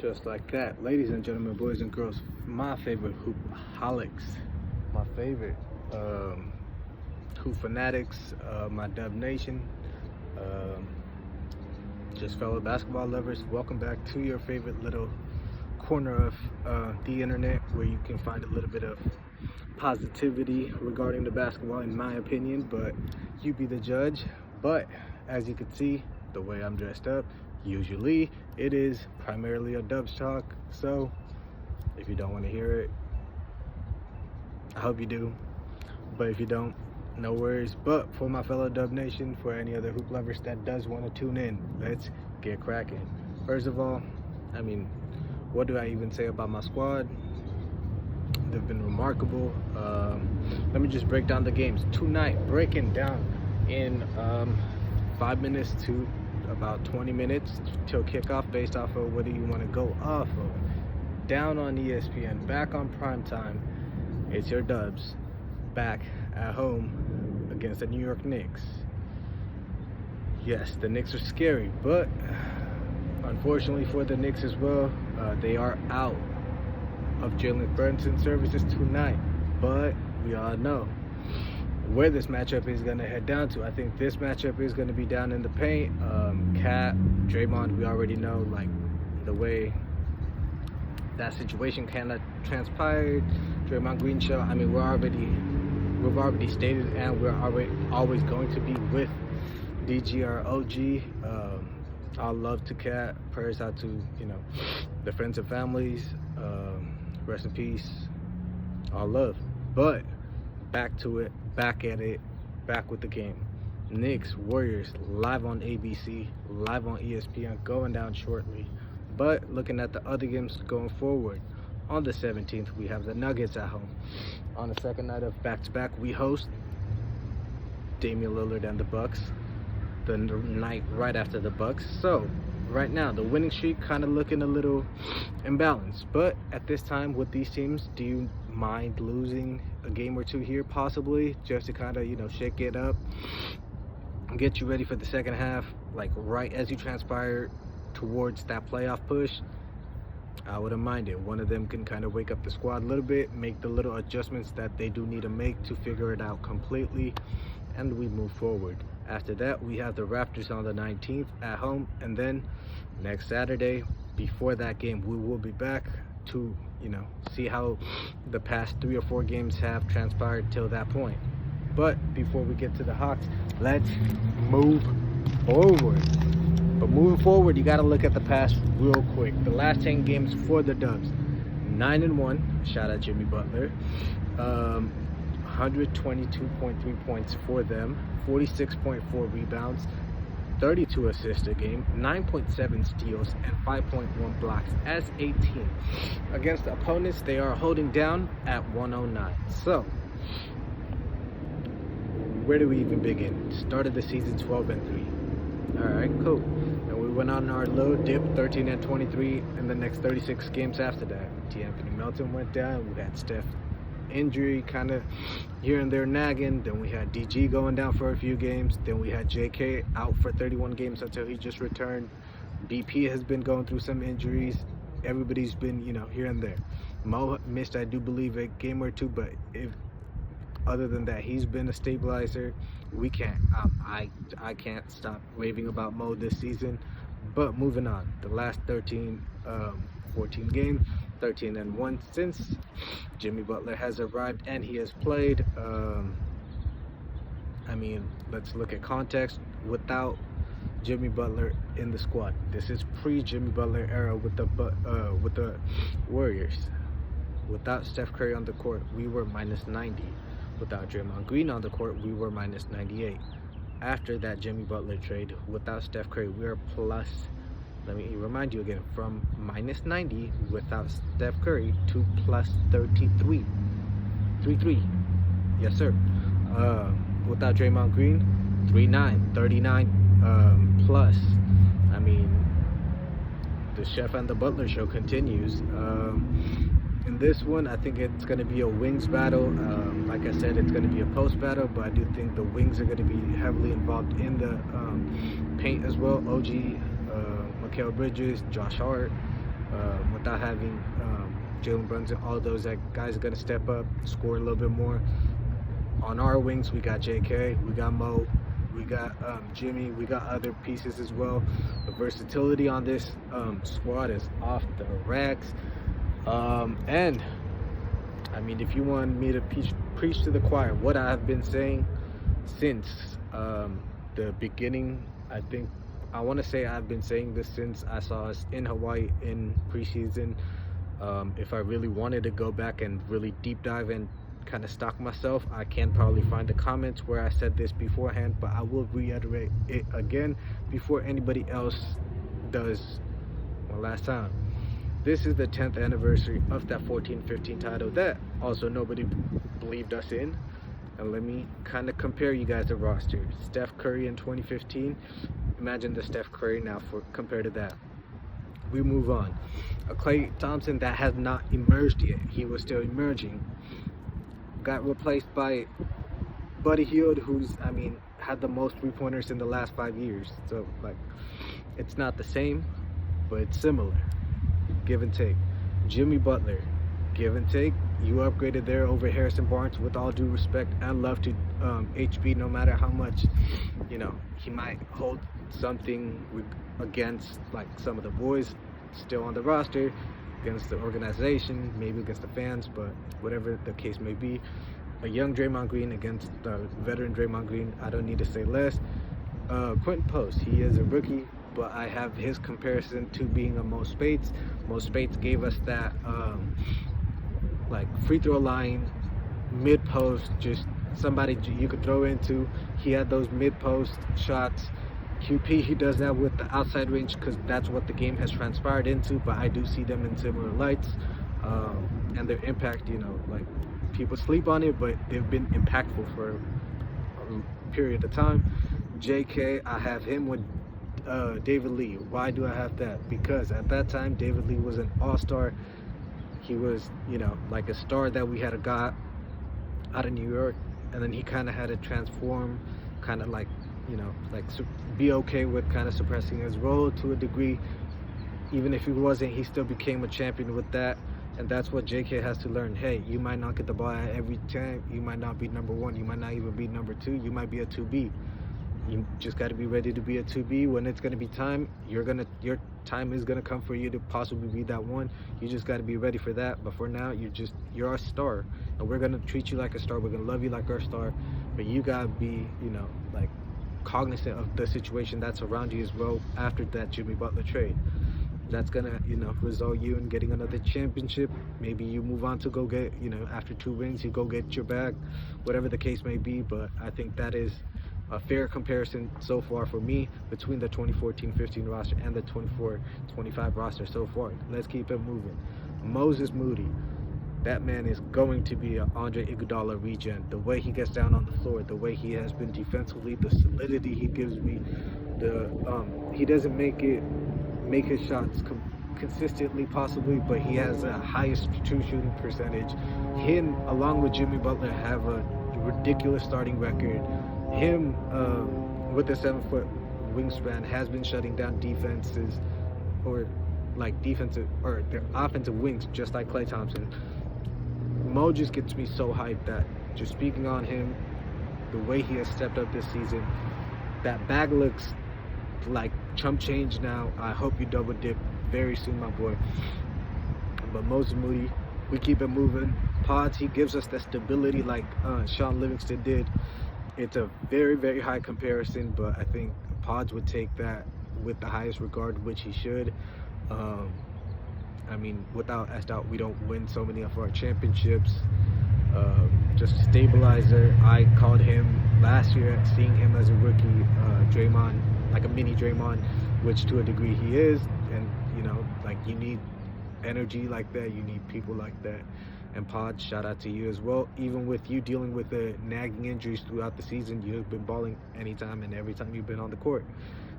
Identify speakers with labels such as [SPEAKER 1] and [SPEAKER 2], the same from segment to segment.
[SPEAKER 1] Just like that, ladies and gentlemen, boys and girls, my favorite hoopaholics, my favorite hoop fanatics, my Dub Nation, just fellow basketball lovers, welcome back to your favorite little corner of the internet where you can find a little bit of positivity regarding the basketball, in my opinion, but you be the judge. But as you can see, the way I'm dressed up, usually it is primarily a Dubs talk, so if you don't want to hear it, I hope you do, but if you don't, no worries. But for my fellow Dub Nation, for any other hoop lovers that does want to tune in, let's get cracking. First of all, I mean, what do I even say about my squad? They've been remarkable. Let me just break down the games tonight, breaking down in 5 minutes to about 20 minutes till kickoff, based off of whether you want to go off of. Down on ESPN, back on primetime, it's your Dubs back at home against the New York Knicks. Yes, the Knicks are scary, but unfortunately for the Knicks as well, they are out of Jalen Brunson's services tonight, but we all know where this matchup is going to head down to. I think this matchup is going to be down in the paint. Cat, Draymond, we already know, like, the way that situation kind of transpired. Draymond Green show, I mean, we've already stated, and we're always going to be with DG, our OG. All love to Cat, prayers out to, you know, the friends and families. Rest in peace, all love. But back to it, back at it, back with the game. Knicks, Warriors, live on ABC, live on ESPN, going down shortly. But looking at the other games going forward, on the 17th, we have the Nuggets at home. On the second night of back-to-back, we host Damian Lillard and the Bucks, the night right after the Bucks. So right now, the winning streak kind of looking a little imbalanced. But at this time with these teams, do you mind losing a game or two here, possibly, just to kind of, you know, shake it up, get you ready for the second half, like right as you transpire towards that playoff push? I wouldn't mind it. One of them can kind of wake up the squad a little bit, make the little adjustments that they do need to make to figure it out completely, and we move forward. After that, we have the Raptors on the 19th at home, and then next Saturday, before that game, we will be back to, you know, see how the past 3 or 4 games have transpired till that point. But before we get to the Hawks, let's move forward. But moving forward, you got to look at the past real quick. The last 10 games for the Dubs: 9-1. Shout out Jimmy Butler. 122.3 points for them, 46.4 rebounds, 32 assists a game, 9.7 steals, and 5.1 blocks as a team. Against opponents, they are holding down at 109. So, where do we even begin? Start of the season 12-3. All right, cool. And we went on our little dip, 13-23, in the next 36 games after that. Anthony Melton went down. We had Steph injury kind of here and there nagging. Then we had DG going down for a few games. Then we had JK out for 31 games until he just returned. BP has been going through some injuries. Everybody's been, you know, here and there. Mo missed, I do believe, a game or two, but if other than that, he's been a stabilizer. We can't, I can't stop raving about Mo this season. But moving on, the last 14 games, 13-1 since Jimmy Butler has arrived and he has played. I mean, let's look at context. Without Jimmy Butler in the squad, this is pre-Jimmy Butler era with the Warriors. Without Steph Curry on the court, we were minus 90. Without Draymond Green on the court, we were minus 98. After that Jimmy Butler trade, without Steph Curry, we are plus, let me remind you again, from minus 90 without Steph Curry to plus 33. Yes, sir. Without Draymond Green, 39 plus. I mean, the Chef and the Butler show continues. In this one, I think it's going to be a wings battle. Like I said, it's going to be a post battle, but I do think the wings are going to be heavily involved in the paint as well. OG, Mikal Bridges, Josh Hart, without having Jalen Brunson. All those guys are going to step up, score a little bit more. On our wings, we got JK, we got Mo, we got Jimmy, we got other pieces as well. The versatility on this squad is off the racks. And I mean, if you want me to preach to the choir, what I have been saying since the beginning, I want to say I've been saying this since I saw us in Hawaii in preseason. If I really wanted to go back and really deep dive and kind of stalk myself, I can probably find the comments where I said this beforehand, but I will reiterate it again before anybody else does one last time. This is the 10th anniversary of that 14-15 title that also nobody believed us in. And let me kind of compare you guys the roster. Steph Curry in 2015. Imagine the Steph Curry now compared to that. We move on. A Klay Thompson that has not emerged yet. He was still emerging. Got replaced by Buddy Hield, who's, I mean, had the most 3-pointers in the last 5 years. So, like, it's not the same, but it's similar. Give and take. Jimmy Butler, give and take. You upgraded there over Harrison Barnes, with all due respect and love to HB, no matter how much, you know, he might hold something against, like, some of the boys still on the roster, against the organization, maybe against the fans, but whatever the case may be. A young Draymond Green against veteran Draymond Green, I don't need to say less. Quentin Post, he is a rookie, but I have his comparison to being a Mo Spates. Mo Spates gave us that like free throw line, mid post, just somebody you could throw into. He had those mid post shots. QP, he does that with the outside range because that's what the game has transpired into, but I do see them in similar lights. And their impact, you know, like, people sleep on it, but they've been impactful for a period of time. JK, I have him with David Lee. Why do I have that? Because at that time, David Lee was an all-star. He was, you know, like a star that we had got out of New York, and then he kind of had to transform, kind of like, you know, like be okay with kind of suppressing his role to a degree. Even if he wasn't, he still became a champion with that. And that's what JK has to learn. Hey, you might not get the ball at every time. You might not be number one. You might not even be number two. You might be a 2B. You just got to be ready to be a 2B. When it's going to be time, your time is going to come for you to possibly be that one. You just got to be ready for that. But for now, you're our star. And we're going to treat you like a star. We're going to love you like our star. But you got to be, you know, like, cognizant of the situation that's around you as well after that Jimmy Butler trade. That's gonna, you know, result you in getting another championship. Maybe you move on to go get, you know, after 2 rings, you go get your bag, whatever the case may be. But I think that is a fair comparison so far for me between the 2014-15 roster and the 24-25 roster so far. Let's keep it moving. Moses Moody. That man is going to be an Andre Iguodala regen. The way he gets down on the floor, the way he has been defensively, the solidity he gives me, he doesn't make his shots consistently possibly, but he has a highest true shooting percentage. Him, along with Jimmy Butler, have a ridiculous starting record. Him, with the 7-foot wingspan, has been shutting down defenses, or like defensive, or their offensive wings, just like Klay Thompson. Mo just gets me so hyped that, just speaking on him, the way he has stepped up this season, that bag looks like chump change now. I hope you double dip very soon, my boy. But Moses Moody, we keep it moving. Pods, he gives us that stability like Sean Livingston did. It's a very, very high comparison, but I think Pods would take that with the highest regard, which he should. I mean, without a doubt, we don't win so many of our championships. Just a stabilizer. I called him last year, seeing him as a rookie, Draymond, like a mini Draymond, which to a degree he is. And, you know, like, you need energy like that. You need people like that. And Pod, shout out to you as well. Even with you dealing with the nagging injuries throughout the season, you've been balling anytime and every time you've been on the court.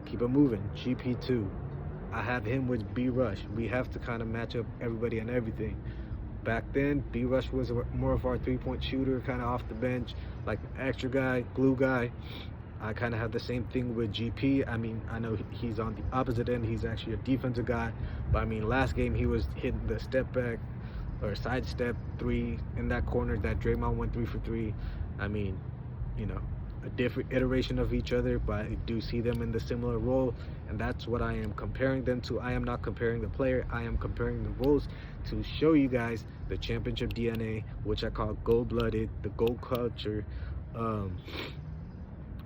[SPEAKER 1] Keep it moving. GP2. I have him with B-Rush. We have to kind of match up everybody and everything. Back then, B-Rush was more of our 3-point shooter, kind of off the bench, like an extra guy, glue guy. I kind of have the same thing with GP. I mean, I know he's on the opposite end. He's actually a defensive guy. But I mean, last game he was hitting the step back or sidestep three in that corner that Draymond went 3 for 3. I mean, you know, a different iteration of each other, but I do see them in the similar role, and that's what I am comparing them to. I am not comparing the player, I am comparing the roles to show you guys the championship DNA, which I call gold-blooded, the gold culture,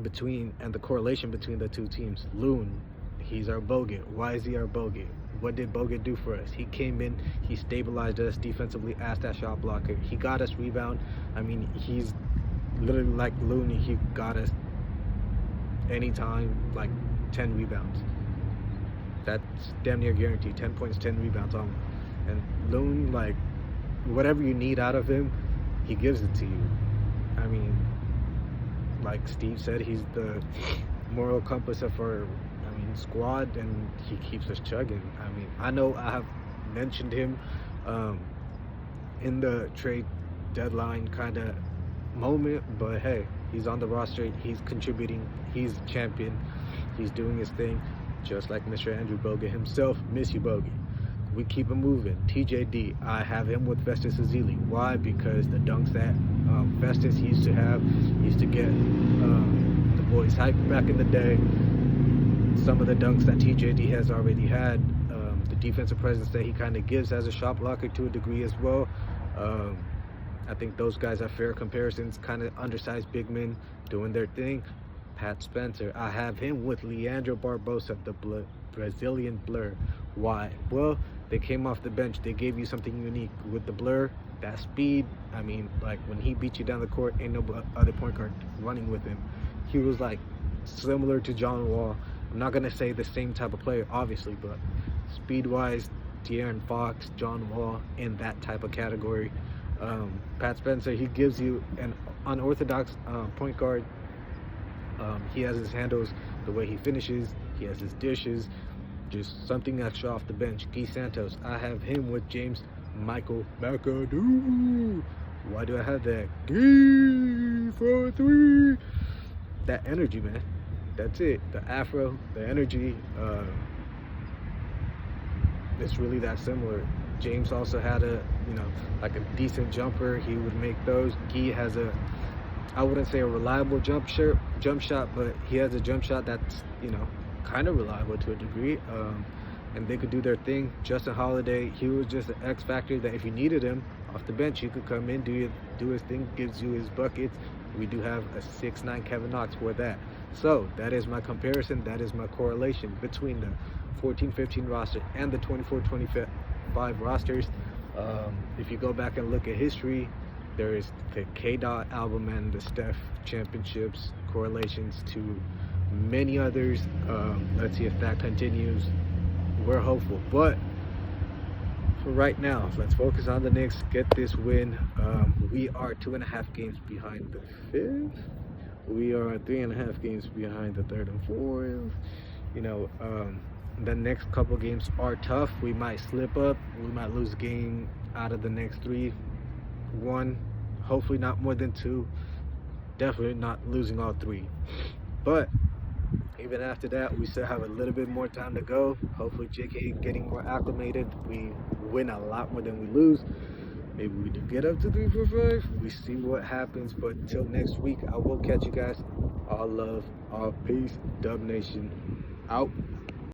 [SPEAKER 1] between, and the correlation between the two teams. Loon, he's our Bogut. Why is he our Bogut? What did Bogut do for us? He came in, he stabilized us defensively as that shot blocker. He got us rebound. I mean, he's literally like Looney. He got us anytime like 10 rebounds. That's damn near guaranteed. 10 points, 10 rebounds almost. And Loon, like, whatever you need out of him, he gives it to you. I mean, like Steve said, he's the moral compass of our squad, and he keeps us chugging. I mean, I know I have mentioned him in the trade deadline kind of moment, but hey, he's on the roster, he's contributing, he's champion, he's doing his thing, just like Mr. Andrew Bogut himself. Miss you, Bogut. We keep him moving. TJD, I have him with Festus Ezeli. Why? Because the dunks that Festus used to have, used to get the boys hyped back in the day. Some of the dunks that TJD has already had, the defensive presence that he kind of gives as a shot blocker to a degree as well. I think those guys are fair comparisons, kind of undersized big men doing their thing. Pat Spencer, I have him with Leandro Barbosa, the Brazilian blur. Why? Well, they came off the bench. They gave you something unique with the blur, that speed. I mean, like when he beat you down the court, ain't no other point guard running with him. He was like similar to John Wall. I'm not going to say the same type of player, obviously, but speed-wise, De'Aaron Fox, John Wall, in that type of category. Pat Spencer, he gives you an unorthodox point guard. He has his handles, the way he finishes, he has his dishes, just something extra off the bench. Guy Santos, I have him with James Michael McAdoo. Why do I have that? Guy for 3. That energy, man. That's it. The afro, the energy, it's really that similar. James also had a, like a decent jumper. He would make those. Guy has a, I wouldn't say a reliable jump shot, but he has a jump shot that's, kind of reliable to a degree. And they could do their thing. Justin Holiday, he was just an X factor that if you needed him off the bench, he could come in, do his thing, gives you his buckets. We do have a 6'9" Kevin Knox for that. So that is my comparison. That is my correlation between the 14-15 roster and the 24-25 rosters. If you go back and look at history, there is the K-Dot album and the Steph championships correlations to many others. Let's see if that continues. We're hopeful, but for right now, let's focus on the Knicks, get this win. We are 2.5 games behind the 5th. We are 3.5 games behind the 3rd and 4th. The next couple games are tough. We might slip up. We might lose a game out of the next 3. 1, hopefully not more than 2. Definitely not losing all 3. But even after that, we still have a little bit more time to go. Hopefully JK getting more acclimated. We win a lot more than we lose. Maybe we do get up to 3, 4, 5. We see what happens. But until next week, I will catch you guys. All love, all peace. Dub Nation out.